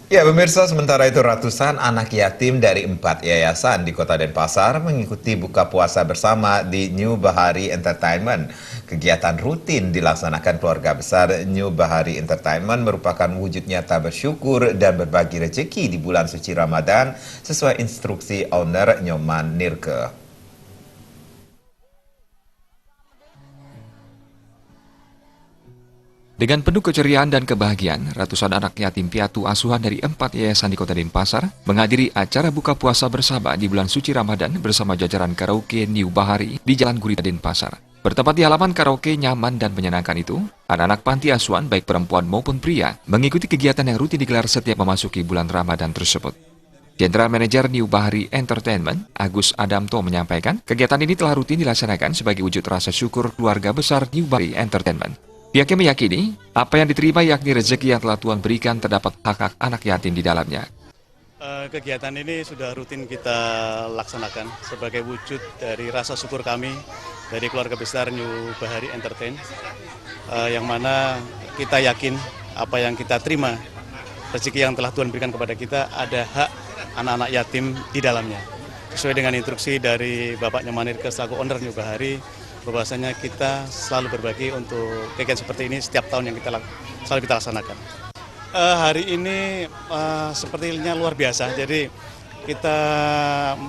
Ya, pemirsa, sementara itu ratusan anak yatim dari 4 yayasan di Kota Denpasar mengikuti buka puasa bersama di New Bahari Entertainment. Kegiatan rutin dilaksanakan keluarga besar New Bahari Entertainment merupakan wujud nyata bersyukur dan berbagi rezeki di bulan suci Ramadan sesuai instruksi owner Nyoman Nirke. Dengan penuh keceriaan dan kebahagiaan, ratusan anak yatim piatu asuhan dari 4 yayasan di Kota Denpasar menghadiri acara buka puasa bersama di bulan suci Ramadan bersama jajaran karaoke New Bahari di Jalan Gurita Denpasar. Bertempat di halaman karaoke nyaman dan menyenangkan itu, anak-anak panti asuhan baik perempuan maupun pria mengikuti kegiatan yang rutin digelar setiap memasuki bulan Ramadan tersebut. General Manager New Bahari Entertainment, Agus Adamto menyampaikan, kegiatan ini telah rutin dilaksanakan sebagai wujud rasa syukur keluarga besar New Bahari Entertainment. Pihaknya meyakini, apa yang diterima yakni rezeki yang telah Tuhan berikan terdapat hak-hak anak yatim di dalamnya. Kegiatan ini sudah rutin kita laksanakan sebagai wujud dari rasa syukur kami dari keluarga besar New Bahari Entertain, yang mana kita yakin apa yang kita terima, rezeki yang telah Tuhan berikan kepada kita, ada hak anak-anak yatim di dalamnya. Sesuai dengan instruksi dari Bapak Nyoman Nirke selaku owner New Bahari, bahwasanya kita selalu berbagi untuk kegiatan seperti ini setiap tahun yang selalu kita laksanakan. Hari ini sepertinya luar biasa, jadi kita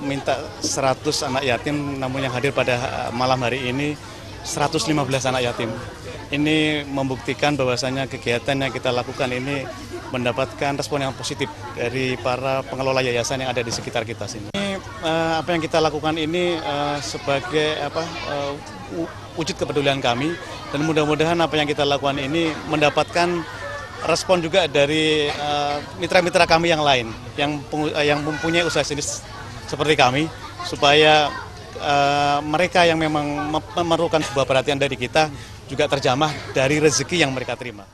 minta 100 anak yatim, namun yang hadir pada malam hari ini 115 anak yatim. Ini membuktikan bahwasanya kegiatan yang kita lakukan ini mendapatkan respon yang positif dari para pengelola yayasan yang ada di sekitar kita sini. Apa yang kita lakukan ini sebagai wujud kepedulian kami, dan mudah-mudahan apa yang kita lakukan ini mendapatkan respon juga dari mitra-mitra kami yang lain yang mempunyai usaha jenis seperti kami, supaya mereka yang memang memerlukan sebuah perhatian dari kita juga terjamah dari rezeki yang mereka terima.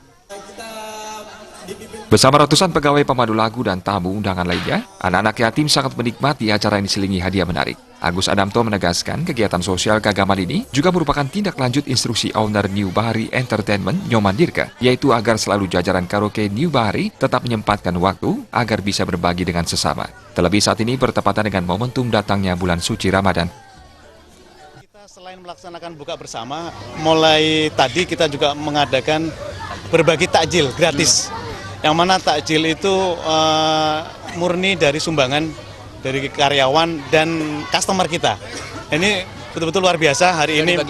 Bersama ratusan pegawai pemandu lagu dan tamu undangan lainnya, anak-anak yatim sangat menikmati acara yang diselingi hadiah menarik. Agus Adamto menegaskan kegiatan sosial keagamaan ini juga merupakan tindak lanjut instruksi owner New Bahari Entertainment Nyoman Nirke, yaitu agar selalu jajaran karaoke New Bahari tetap menyempatkan waktu agar bisa berbagi dengan sesama. Terlebih saat ini bertepatan dengan momentum datangnya bulan suci Ramadan. Kita selain melaksanakan buka bersama, mulai tadi kita juga mengadakan berbagi takjil gratis. Yang mana takjil itu murni dari sumbangan dari karyawan dan customer kita. Ini betul-betul luar biasa hari ini.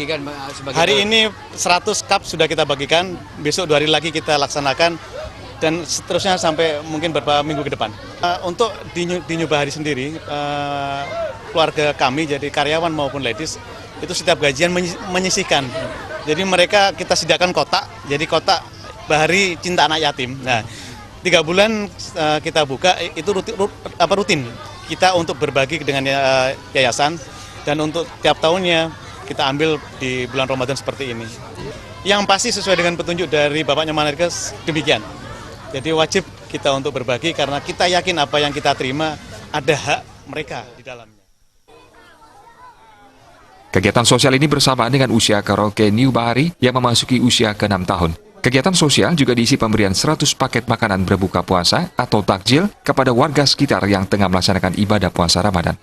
Hari ini 100 cup sudah kita bagikan, besok 2 hari lagi kita laksanakan, dan seterusnya sampai mungkin beberapa minggu ke depan. Untuk di New Bahari sendiri, keluarga kami jadi karyawan maupun ladies, itu setiap gajian menyisihkan. Jadi mereka kita sediakan kotak, jadi kotak Bahari Cinta Anak Yatim. Nah, 3 bulan kita buka itu rutin kita untuk berbagi dengan yayasan, dan untuk tiap tahunnya kita ambil di bulan Ramadan seperti ini. Yang pasti sesuai dengan petunjuk dari Bapak Nyoman Nirke demikian. Jadi wajib kita untuk berbagi karena kita yakin apa yang kita terima ada hak mereka di dalamnya. Kegiatan sosial ini bersamaan dengan usia karaoke New Bahari yang memasuki usia ke-6 tahun. Kegiatan sosial juga diisi pemberian 100 paket makanan berbuka puasa atau takjil kepada warga sekitar yang tengah melaksanakan ibadah puasa Ramadan.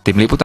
Tim Liputan